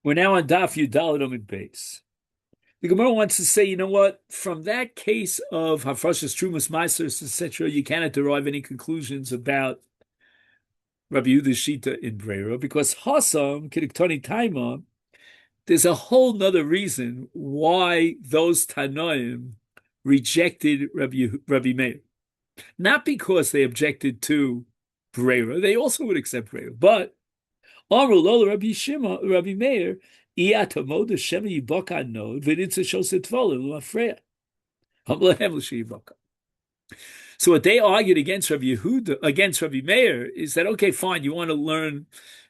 We're now on Daf Yudalad Amid Beis. The Gemara wants to say, you know what? From that case of Hafrashas Trumas Maasers, etc., you cannot derive any conclusions about Rabbi Yehuda's Shita in Breira because Hasam Kidiktoni Taima. There's a whole nother reason why those Tanoim rejected Rabbi Meir. Not because they objected to Breira, they also would accept Breira, but Amru Lola Rabbi Shima, Rabbi Meir, Iatamod Hashem Yibaka Nod, Viditza Shoset Tvolim Lafreya. Hamlahem L'Shiyibaka. So what they argued against Rabbi Yehuda, against Rabbi Meir, is that okay, fine, you want to learn,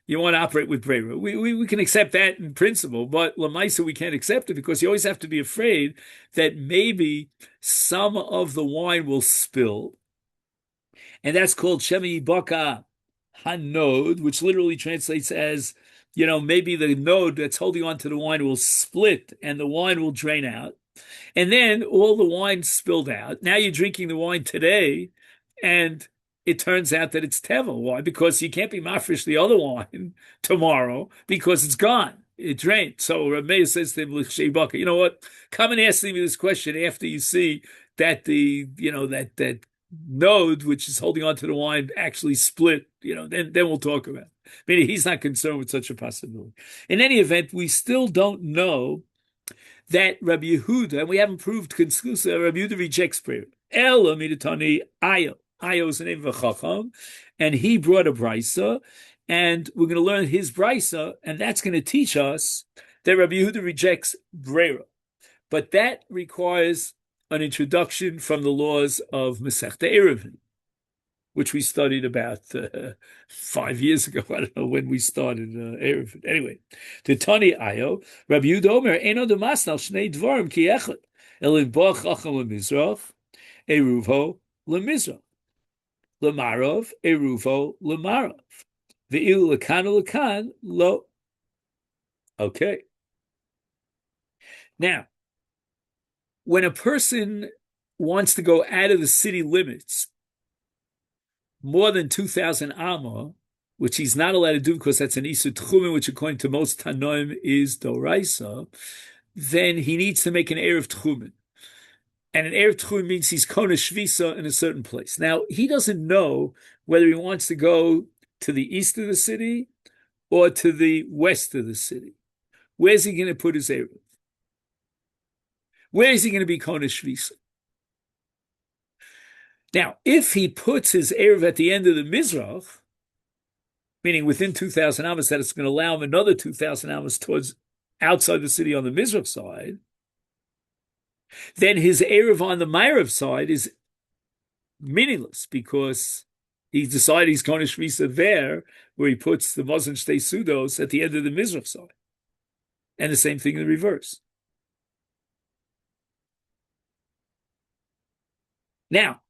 you want to operate with Breira. We can accept that in principle, but Lamaisa we can't accept it because you always have to be afraid that maybe some of the wine will spill, and that's called Shema Yibaka Hanod, which literally translates as, maybe the node that's holding on to the wine will split and the wine will drain out. And then all the wine spilled out. Now you're drinking the wine today, and it turns out that it's Teva. Why? Because you can't be mafresh the other wine tomorrow because it's gone. It drained. So Rameir says to him, you know what? Come and ask me this question after you see that that node which is holding on to the wine actually split. Then we'll talk about it. Meaning he's not concerned with such a possibility. In any event, we still don't know that Rabbi Yehuda, and we haven't proved conclusively, Rabbi Yehuda rejects prayer. Ela midatani Ayo. Ayo is the name of a chacham, and he brought a brisa, and we're going to learn his brisa, and that's going to teach us that Rabbi Yehuda rejects brera. But that requires an introduction from the laws of Masechta Eruvin, which we studied about 5 years ago. I don't know when we started Eruvin. Anyway, to Tani Ayo, Rabbi Yehuda Omer, Eno de Masnal Shnei Dvarim Ki Echad, Elin Bo Chacham LeMizrach, Eruvo LeMizrach, LeMarav, Eruvo LeMarav, Ve'il Lekan Lekan Lo. Okay. Now, when a person wants to go out of the city limits more than 2,000 amma, which he's not allowed to do because that's an Isur Tchumen, which according to most Tanoim is Doraisa, then he needs to make an Erev Tchumen. And an Erev Tchumen means he's Kona Shvisa in a certain place. Now, he doesn't know whether he wants to go to the east of the city or to the west of the city. Where's he going to put his Erev? Where is he going to be Kona Shvisa? Now, if he puts his Erev at the end of the Mizrach, meaning within 2,000 amas, that it's going to allow him another 2,000 amas towards outside the city on the Mizrach side, then his Erev on the Ma'ariv side is meaningless because he decided he's Kona Shvisa there, where he puts the Mazen Shtei Sudos at the end of the Mizrach side. And the same thing in the reverse. Now,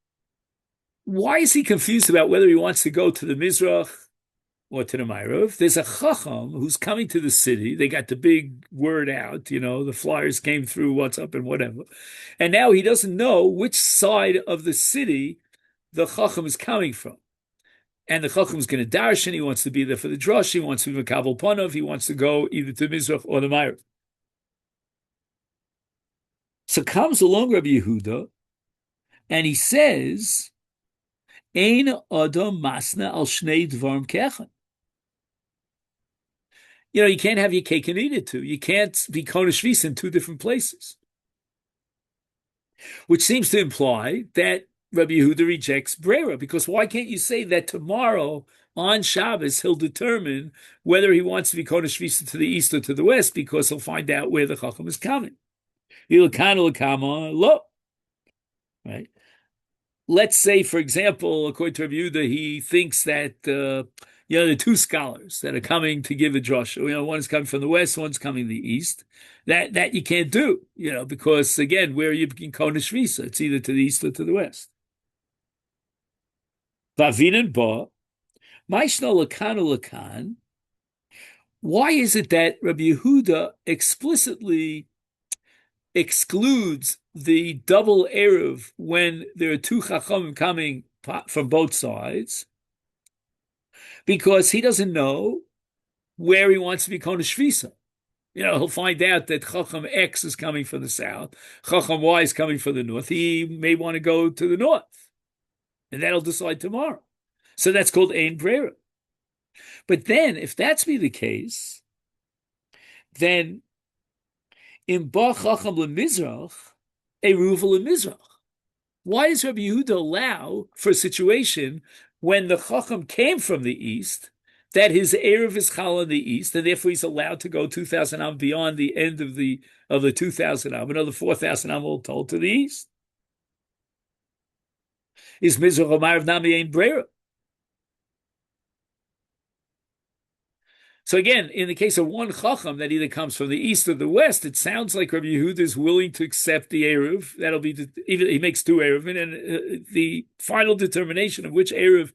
why is he confused about whether he wants to go to the Mizrach or to the Ma'ariv? There's a Chacham who's coming to the city. They got the big word out, the flyers came through, what's up and whatever. And now he doesn't know which side of the city the Chacham is coming from. And the Chacham is going to darshan. He wants to be there for the drush. He wants to be Makabel Panov. He wants to go either to Mizrach or the Ma'ariv. So comes along Rabbi Yehuda, and he says, Ein Adam Masna al Shnei Dvarim Kechan. You can't have your cake and eat it too. You can't be Kona Shvis in two different places. Which seems to imply that Rabbi Yehuda rejects Brera, because why can't you say that tomorrow on Shabbos he'll determine whether he wants to be Kona Shvis to the east or to the west, because he'll find out where the Chacham is coming. Right? Let's say, for example, according to Rabbi Yehuda, he thinks that the two scholars that are coming to give a drush, one is coming from the west, one's coming the east. That you can't do, because again, where are you being Kona Shvisa? It's either to the east or to the west. Vavinan ba, Maishna lakan. Why is it that Rabbi Yehuda explicitly excludes the double Erev when there are two Chachamim coming from both sides? Because he doesn't know where he wants to be Kona Shvisa. He'll find out that Chacham X is coming from the south, Chacham Y is coming from the north. He may want to go to the north, and that'll decide tomorrow. So that's called Ein Brera. But then, if that's be the case, then in Ba Chacham LeMizrach, Eruv LeMizrach. Why does Rabbi Yehuda allow for a situation when the Chacham came from the east, that his Erev is Chal in the east, and therefore he's allowed to go 2,000 am beyond the end of the 2,000 am, another 4,000 am all told to the east? Is Mizrach Omar of Nami Ein Brera? So again, in the case of one Chacham that either comes from the east or the west, it sounds like Rabbi Yehuda is willing to accept the Erev. That'll be even he makes two Erev, and the final determination of which Erev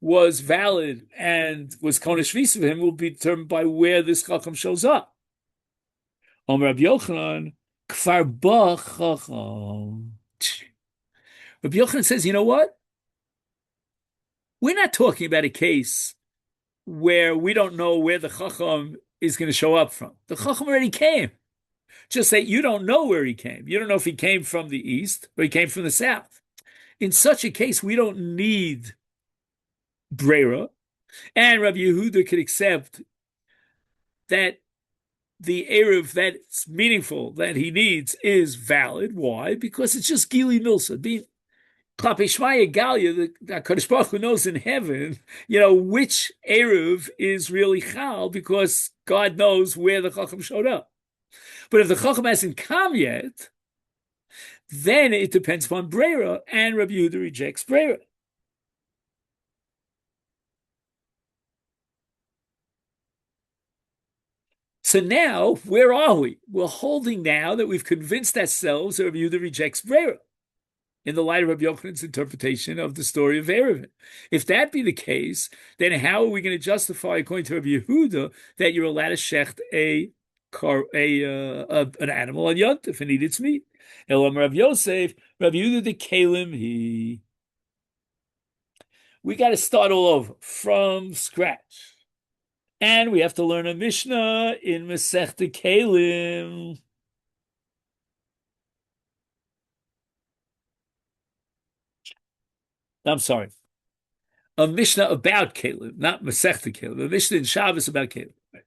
was valid and was Konesh Visa for him will be determined by where this Chacham shows up. Rabbi Yochanan, Kfar Ba Chacham. Rabbi Yochanan says, you know what? We're not talking about a case where we don't know where the Chacham is going to show up from. The Chacham already came. Just that you don't know where he came. You don't know if he came from the east or he came from the south. In such a case, we don't need Brera, and Rabbi Yehuda could accept that the Erev that's meaningful that he needs is valid. Why? Because it's just Gili Milsa. Being Klape Shmaya Galia, the Kadosh Baruch Hu knows in heaven, which Erev is really Chal, because God knows where the Chacham showed up. But if the Chacham hasn't come yet, then it depends upon Brera, and Rabbi Yehuda rejects Brera. So now, where are we? We're holding now that we've convinced ourselves that Rabbi Yehuda rejects Brera in the light of Rabbi Yochanan's interpretation of the story of Erevin. If that be the case, then how are we going to justify, according to Rabbi Yehuda, that you're allowed to shecht an animal on Yont if it needs its meat? Elam Rabbi Yosef, Rabbi Yehuda the Kalim, we got to start all over from scratch. And we have to learn a Mishnah in Masechta Kalim. I'm sorry. A Mishnah about Kalim, not Masechta Kalim. A Mishnah in Shabbos about Kalim. Right.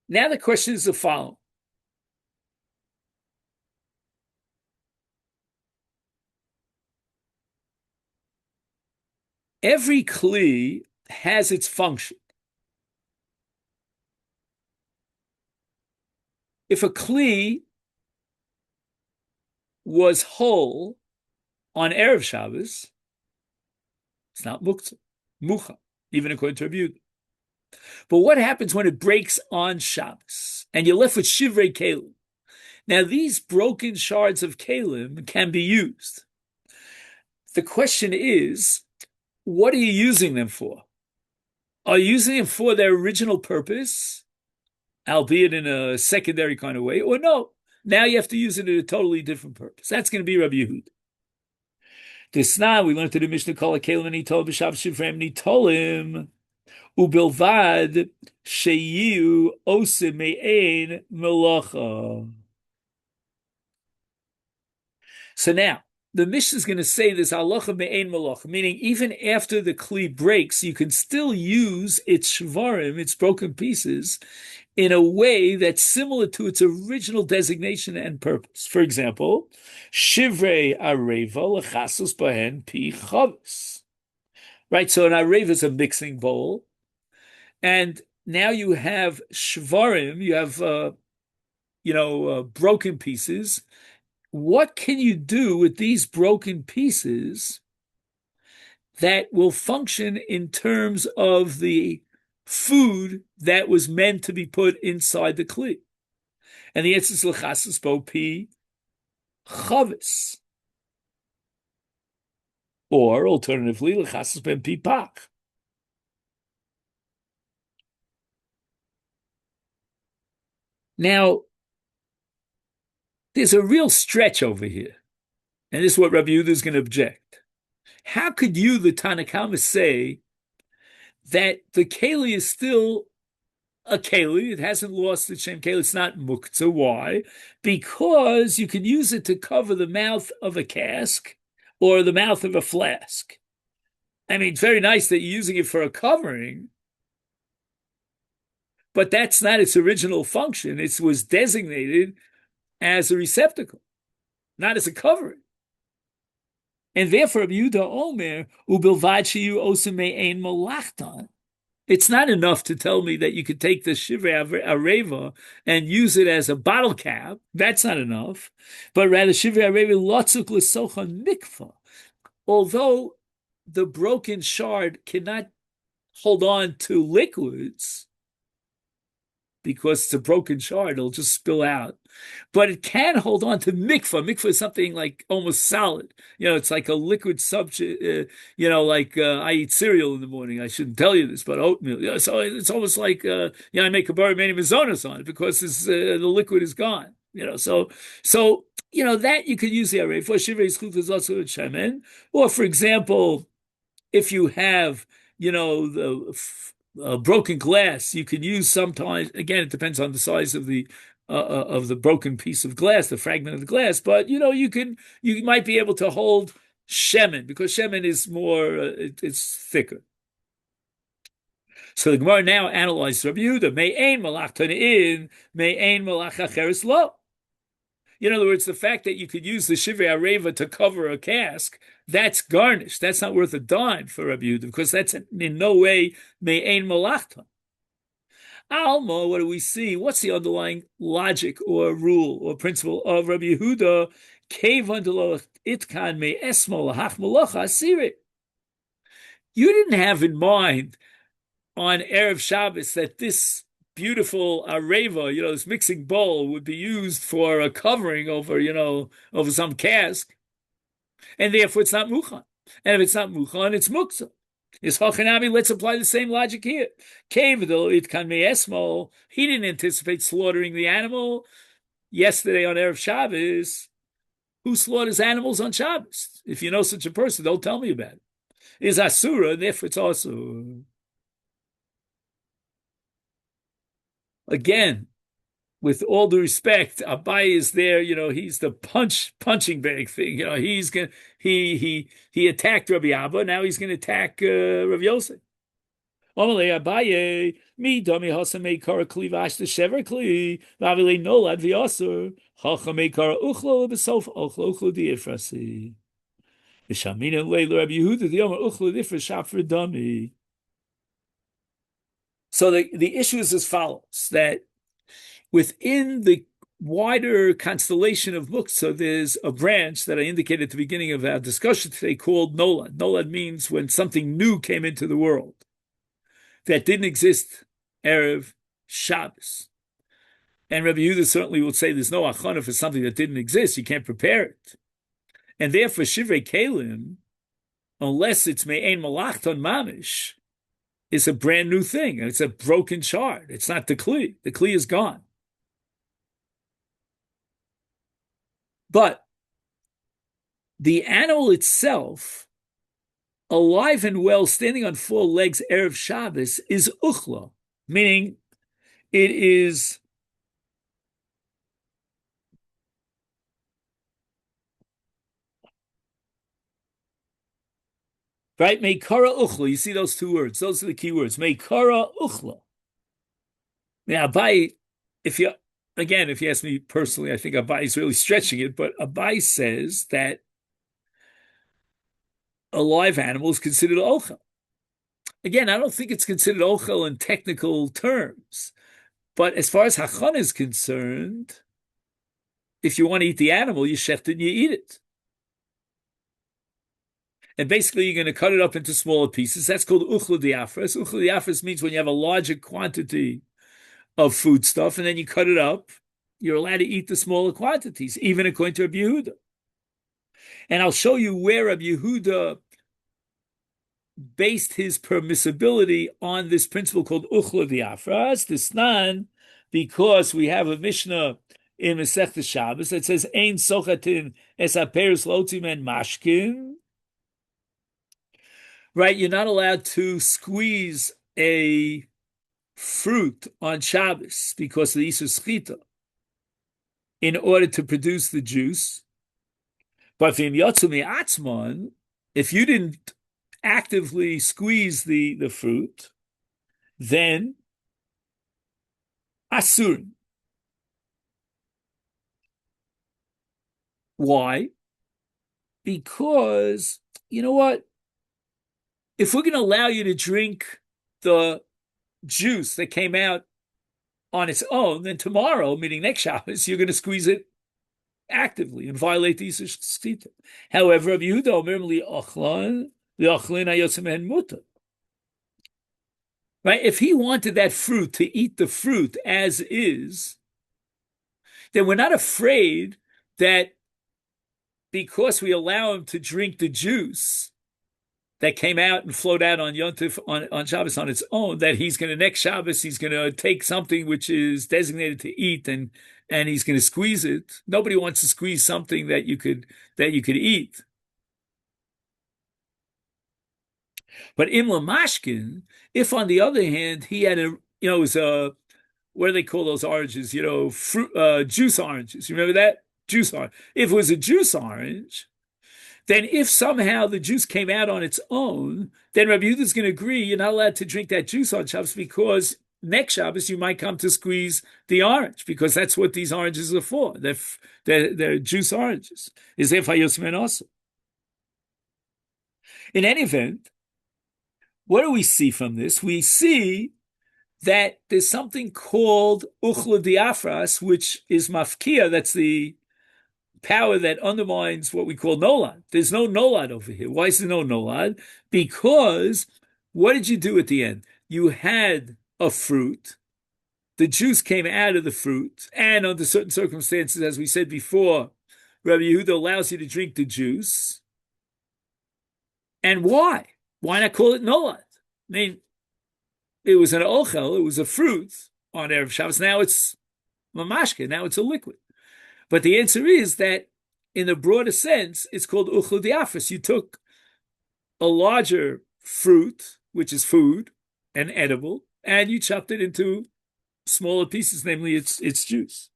Now the question is the following. Every Kli has its function. If a Kli was whole on Erev Shabbos, it's not Mucha, even according to Rabbi Yehuda. But what happens when it breaks on Shabbos and you're left with Shivrei Kalim? Now, these broken shards of Kalim can be used. The question is, what are you using them for? Are you using them for their original purpose, albeit in a secondary kind of way, or no? Now you have to use it in a totally different purpose. That's going to be Rabbi Yehuda. This now we learned to the Mishnah called Kalim and Nitol b'Shav Shivrem Nitolim ubilvad sheyu osim me'ein melacha. So now the Mishnah is going to say this halacha me'ein melacha, meaning even after the kli breaks, you can still use its shvarim, its broken pieces, in a way that's similar to its original designation and purpose. For example, shivrei areva lechasus bahen pi chavis. Right, so an areva is a mixing bowl, and now you have shvarim, you have broken pieces. What can you do with these broken pieces that will function in terms of the food that was meant to be put inside the kli? And the answer is l'chasus bo pi chavis, or alternatively l'chasus ben pi pak. Now, there's a real stretch over here, and this is what Rabbi Yehuda is going to object. How could you, the Tanakama, say that the keli is still a keli. It hasn't lost its shem keli. It's not muktzah. Why? Because you can use it to cover the mouth of a cask or the mouth of a flask. I mean, it's very nice that you're using it for a covering, but that's not its original function. It was designated as a receptacle, not as a covering. And therefore, Rabbi Yehuda Omer, ubilvad sheyu osem me'ein malachtan. It's not enough to tell me that you could take the shivrei areva and use it as a bottle cap. That's not enough. But rather, shivrei areva lotzuk l'sochan mikvah. Although the broken shard cannot hold on to liquids because it's a broken shard, it'll just spill out. But it can hold on to mikvah. Mikvah is something like almost solid. It's like a liquid substance. Like I eat cereal in the morning. I shouldn't tell you this, but oatmeal. So it's almost like I make a bari many mazonas on it because the liquid is gone. So that you could use the array for shivrei zchut is also shemen. Or for example, if you have the broken glass, you can use sometimes. Again, it depends on the size of the broken piece of glass, the fragment of the glass. But you might be able to hold shemen because shemen is more, it's thicker. So the Gemara now analyzes Rabbi Yehuda. Me'ein malach tanein, me'ein malach acheres lo. In other words, the fact that you could use the shivrei areva to cover a cask, that's garnished. That's not worth a dime for Rabbi Yehuda because that's in no way me'ein malachta. Alma, what do we see? What's the underlying logic or rule or principle of Rabbi Yehuda? Itkan me esmo lahach malacha asiri. You didn't have in mind on Erev Shabbos that this beautiful areva, this mixing bowl would be used for a covering over some cask, and therefore it's not muchan. And if it's not muchan, it's muktzah. Is hachanami? Let's apply the same logic here. It can me esmo. He didn't anticipate slaughtering the animal yesterday on Erev Shabbos. Who slaughters animals on Shabbos? If you know such a person, don't tell me about it. Is asura, and therefore it's also. Again, with all due respect, Abai is there. He's the punching bag thing. He attacked Rabbi Abba. Now he's going to attack Rabbi Yosef. Omalei Abaye mi dami hasamei kara kli vash the shever kli vavile nolad v'yasur hachamei kara uchlo besof uchlo diifrasi. V'shamina leil Rabbi Yehuda the Yomer uchlo diifras shafra dami. So the issue is as follows, that within the wider constellation of muktzah, there's a branch that I indicated at the beginning of our discussion today called nolad. Nolad means when something new came into the world that didn't exist Erev Shabbos. And Rabbi Yehuda certainly would say there's no achana for something that didn't exist. You can't prepare it. And therefore, shivrei kelim, unless it's me'ein malachton mamish, is a brand new thing. And it's a broken shard. It's not the kli. The kli is gone. But the animal itself, alive and well, standing on four legs, Erev Shabbos, is uchla, meaning it is right. Meikara uchla. You see those two words. Those are the key words. Meikara uchla. Now, Abai, if you ask me personally, I think Abai is really stretching it, but Abai says that a live animal is considered ochel. Again, I don't think it's considered ochel in technical terms, but as far as hachana is concerned, if you want to eat the animal, you shecht it and you eat it. And basically, you're going to cut it up into smaller pieces. That's called uchla diafras. Uchla diafras means when you have a larger quantity of food stuff, and then you cut it up, you're allowed to eat the smaller quantities, even according to Rabbi Yehuda. And I'll show you where Rabbi Yehuda based his permissibility on this principle called uchla diafras, the snan, because we have a Mishnah in Maseches Shabbos that says ein sochatin es aperis lotzim and mashkin. Right, you're not allowed to squeeze a fruit on Shabbos because of the Isur Schita in order to produce the juice. But if you didn't actively squeeze the fruit, then asur. Why? Because you know what? If we're going to allow you to drink the juice that came out on its own, then tomorrow, meaning next Shabbos, you're going to squeeze it actively and violate the Yisur Shtita. However, Rabbi Yehuda Omer li'achlan hayosem muta. Right? If he wanted that fruit to eat the fruit as is, then we're not afraid that because we allow him to drink the juice that came out and flowed out on Yontif on Shabbos on its own, that he's going to next Shabbos he's going to take something which is designated to eat and he's going to squeeze it. Nobody wants to squeeze something that you could eat. But Imla Mashkin, if on the other hand he had it was what do they call those oranges? Fruit juice oranges. You remember that? Juice orange. If it was a juice orange, then if somehow the juice came out on its own, then Rabbi Yehuda is going to agree you're not allowed to drink that juice on Shabbos because next Shabbos you might come to squeeze the orange because that's what these oranges are for. They're juice oranges. Is if hayosmen also. In any event, what do we see from this? We see that there's something called uchla diafras, which is mafkia. That's the power that undermines what we call nolad. There's no nolad over here. Why is there no nolad? Because what did you do at the end? You had a fruit. The juice came out of the fruit. And under certain circumstances, as we said before, Rabbi Yehuda allows you to drink the juice. And why? Why not call it nolad? I mean, it was an ochel, it was a fruit on Erev Shabbos. Now it's mamashke, now it's a liquid. But the answer is that in the broader sense, it's called uchlu diafras. You took a larger fruit, which is food and edible, and you chopped it into smaller pieces, namely its juice.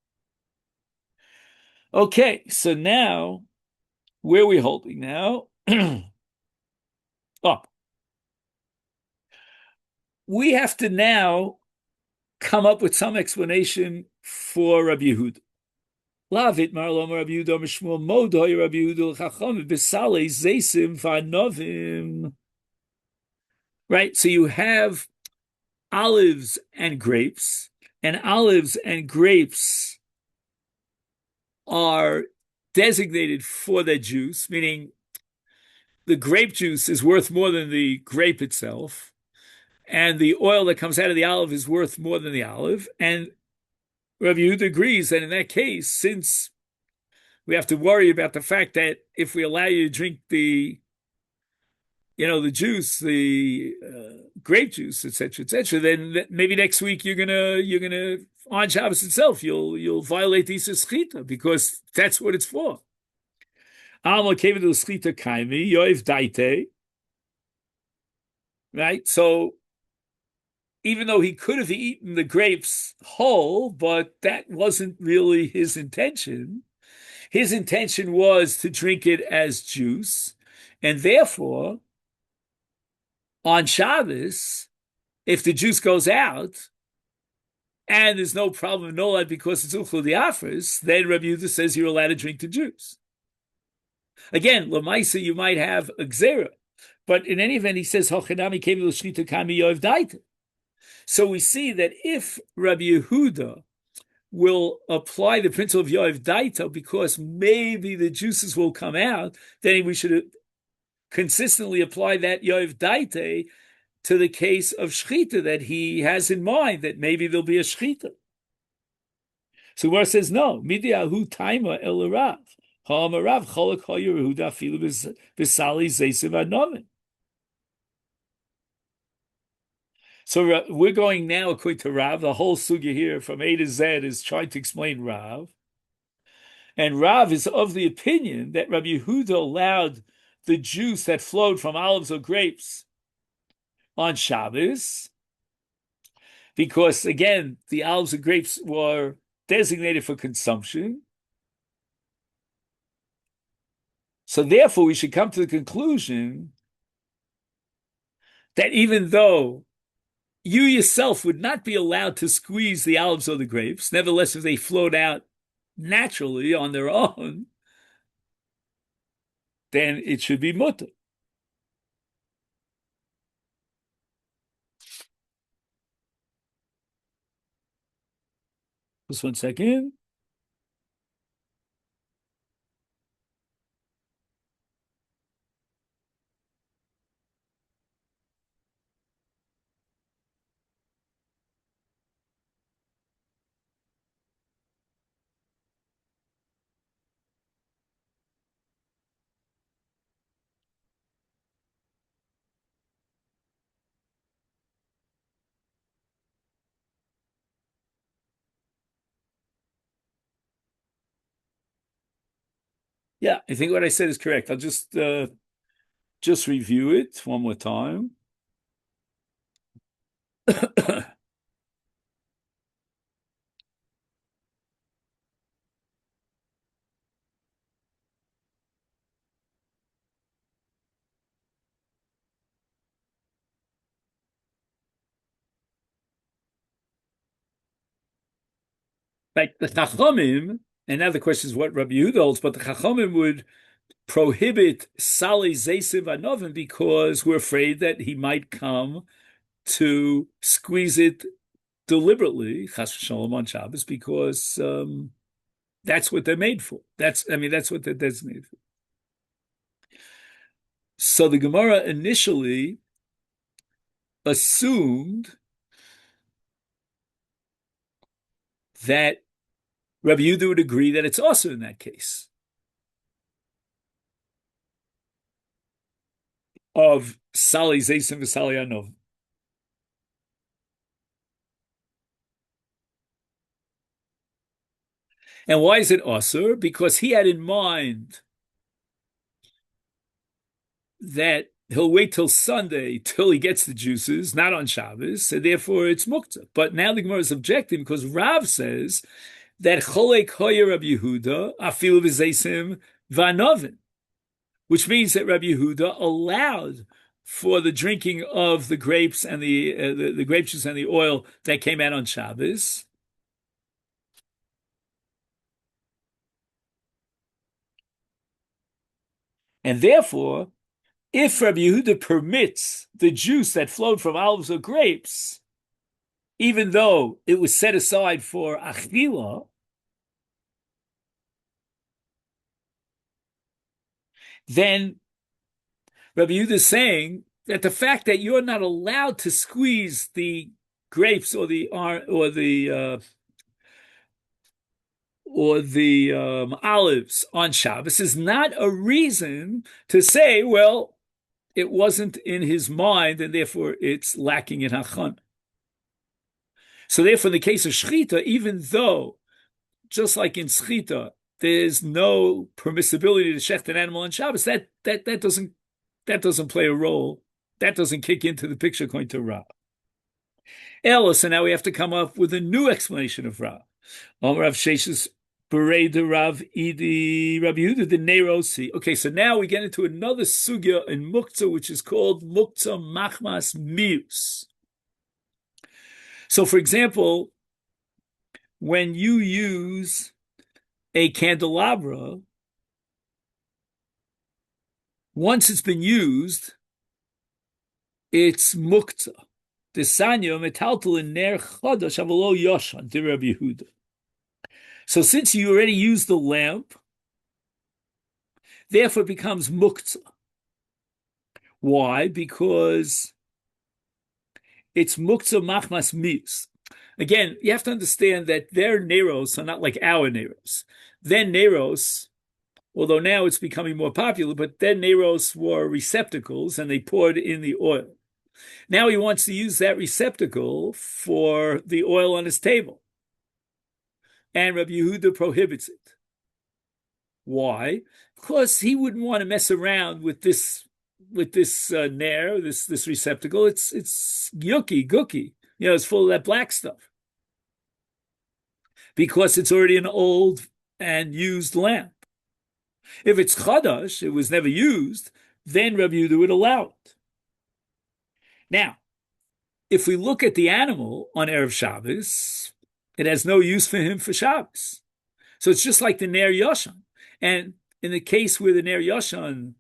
Okay, so now, where are we holding now? We have to now come up with some explanation for Rabbi Yehuda. Lavit marlom Rabbi Yehuda mishmul modoy Rabbi Yehuda l'chacham b'salei zeisim v'anovim. Right, so you have olives and grapes are designated for their juice, meaning the grape juice is worth more than the grape itself, and the oil that comes out of the olive is worth more than the olive. And Rabbi Yehuda agrees that in that case, since we have to worry about the fact that if we allow you to drink the juice, the grape juice, etc., then maybe next week you're gonna on Shabbos itself you'll violate the Isur Schita because that's what it's for. Alma came to the Schita kaimi yoiv daite. Right, so even though he could have eaten the grapes whole, but that wasn't really his intention. His intention was to drink it as juice, and therefore, on Shabbos, if the juice goes out, and there's no problem, no because it's uchlu diafras, then Rabbi Yehuda says you're allowed to drink the juice. Again, Lamaisa, you might have a gzera, but in any event, he says, Hochanami came to Shchita Kami Yoiv Daita. So we see that if Rabbi Yehuda will apply the principle of Yoiv Daita because maybe the juices will come out, then we should consistently apply that Yoiv Daita to the case of Shchita that he has in mind, that maybe there'll be a Shchita. So where it says, no, Midiahu Taima El Rav, Ha'amarav Cholak HaYehuda Filu B'Sali Zeisiv Anovin. So we're going now according to Rav. The whole sugya here from A to Z is trying to explain Rav. And Rav is of the opinion that Rabbi Yehuda allowed the juice that flowed from olives or grapes on Shabbos because again, the olives and grapes were designated for consumption. So therefore, we should come to the conclusion that even though you yourself would not be allowed to squeeze the olives or the grapes, nevertheless, if they flowed out naturally on their own, then it should be mutter. Just 1 second. Yeah, I think what I said is correct. I'll just review it one more time. Right, the Chachamim, and now the question is what Rabbi Yehuda holds, but the Chachamim would prohibit Sali Zesiv Anovim because we're afraid that he might come to squeeze it deliberately, Chas Shalom on Shabbos, because that's what they're made for. That's what they're designated for. So the Gemara initially assumed that Rabbi Yehuda would agree that it's also in that case of Sali Zaysim v'Sali Anov. And why is it also? Because he had in mind that he'll wait till Sunday till he gets the juices, not on Shabbos, and therefore it's muktzah. But now the Gemara is objecting because Rav says that Cholek Hoyer Rabbi Yehuda afilu v'Zaysim v'Anovin, which means that Rabbi Yehuda allowed for the drinking of the grapes and the grape juice and the oil that came out on Shabbos. And therefore, if Rabbi Yehuda permits the juice that flowed from olives or grapes, even though it was set aside for achila, then Rabbi Yehuda is saying that the fact that you're not allowed to squeeze the grapes or the olives on Shabbos is not a reason to say, well, it wasn't in his mind and therefore it's lacking in hachon. So therefore, in the case of shchita, even though, just like in shchita, there's no permissibility to shecht an animal on Shabbos, that doesn't play a role. That doesn't kick into the picture according to Ra. Ella, so now we have to come up with a new explanation of Ra. Rav Sheshes Berei de Rav Idi Rabbi Yehuda de Nerosi. Okay, so now we get into another sugya in muktzah, which is called muktzah machmas mius. So, for example, when you use a candelabra, once it's been used, it's muktzah. Desanyo metaltal in ner chodesh avalo yoshan de Rabbi Yehuda. So since you already used the lamp, therefore it becomes muktzah. Why? Because it's muktzah machmas mius. Again, you have to understand that their neros are not like our neros. Their neros, although now it's becoming more popular, but their neros were receptacles and they poured in the oil. Now he wants to use that receptacle for the oil on his table. And Rabbi Yehuda prohibits it. Why? Because he wouldn't want to mess around with this ner, this receptacle. It's yucky, gooky. It's full of that black stuff because it's already an old and used lamp. If it's chadash, it was never used, then Rabbi Yehuda would allow it. Now, if we look at the animal on Erev Shabbos, it has no use for him for Shabbos. So it's just like the Ner Yoshan. And in the case where the Ner Yoshan,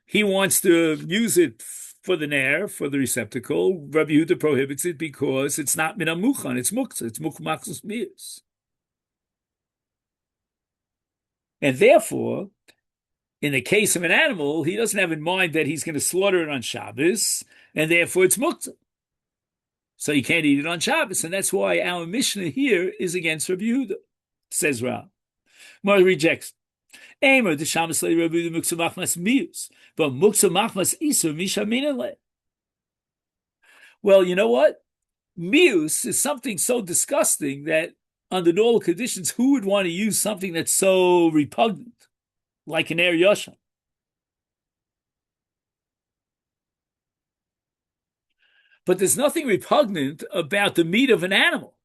he wants to use it for the Ner, for the receptacle, Rabbi Yehuda prohibits it because it's not min amuchan, it's muktzah, it's mukmachzus miyus. And therefore, in the case of an animal, he doesn't have in mind that he's going to slaughter it on Shabbos, and therefore it's muktzah. So you can't eat it on Shabbos, and that's why our Mishnah here is against Rabbi Yehuda, says Rav. Mar rejects. Eimer the Shabbos le Rabbi Yehuda muktzah machmas miyus, but muktzah machmas isur mishaminale. Well, you know what? Mius is something so disgusting that under normal conditions, who would want to use something that's so repugnant, like an Ner Yoshan? But there's nothing repugnant about the meat of an animal.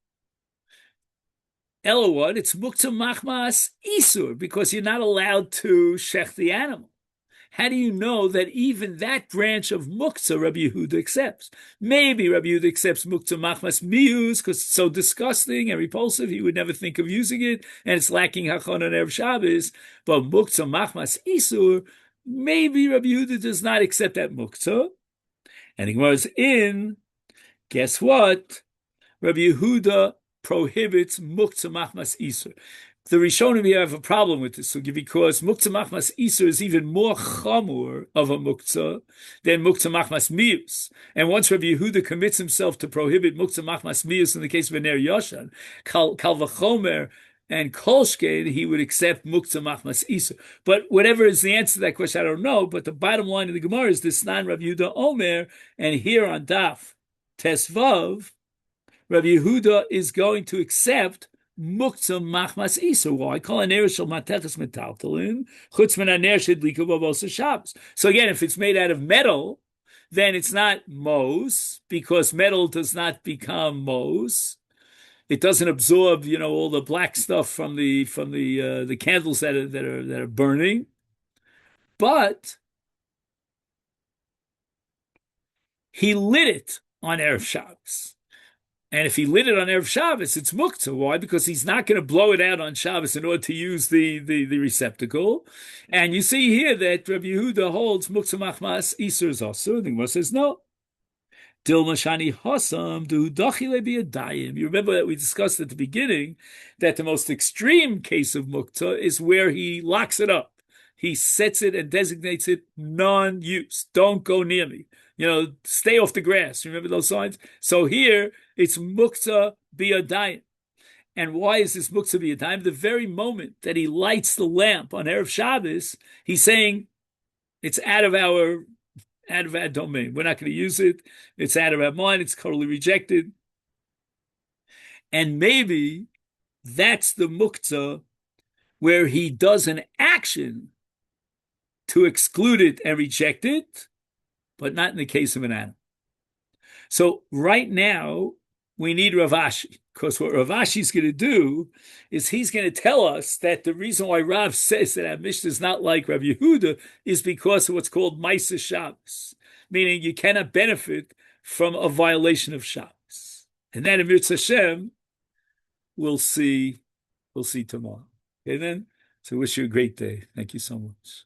Ella what? It's muktzah machmas isur, because you're not allowed to shech the animal. How do you know that even that branch of muktzah Rabbi Yehuda accepts? Maybe Rabbi Yehuda accepts muktzah machmas mius because it's so disgusting and repulsive, he would never think of using it, and it's lacking hachon on Erev Shabbos. But muktzah machmas isur, maybe Rabbi Yehuda does not accept that muktzah. And the Gemara is in, guess what? Rabbi Yehuda prohibits muktzah machmas isur. The Rishonim here have a problem with this, because muktzah machmas isur is even more chamur of a muktzah than muktzah machmas mius. And once Rabbi Yehuda commits himself to prohibit muktzah machmas mius in the case of a Ner Yoshan, kal vachomer and kolshkein, he would accept muktzah machmas isur. But whatever is the answer to that question, I don't know. But the bottom line of the Gemara is this: Nan Rabbi Yehuda Omer, and here on Daf Tesvav, Rabbi Yehuda is going to accept muktzah machmas isur. Why? Kol haner shel mateches metaltalin chutz min haner shedlika b'avos Shabbos. So again, if it's made out of metal, then it's not mos, because metal does not become mos. It doesn't absorb, all the black stuff from the candles that are burning. But he lit it on Erev Shabbos. And if he lit it on Erev Shabbos, it's muktzah. Why? Because he's not going to blow it out on Shabbos in order to use the receptacle. And you see here that Rabbi Yehuda holds muktzah machmas isur zasur. The Gemara says no. Dilmashani Hossam du Dachile Biadayim. You remember that we discussed at the beginning that the most extreme case of muktzah is where he locks it up. He sets it and designates it non-use. Don't go near me. Stay off the grass. Remember those signs? So here it's muktzah biadayim. And why is this muktzah biadayim? The very moment that he lights the lamp on Erev Shabbos, he's saying it's out of our domain. We're not going to use it. It's out of our mind. It's totally rejected. And maybe that's the muktzah where he does an action to exclude it and reject it, but not in the case of an animal. So right now, we need Rav Ashi, because what Rav Ashi is going to do is he's going to tell us that the reason why Rav says that our Mishnah is not like Rav Yehuda is because of what's called Maseches Shabbos, meaning you cannot benefit from a violation of Shabbos. And then in Mitzvah Hashem, we'll see tomorrow. Okay then? So I wish you a great day. Thank you so much.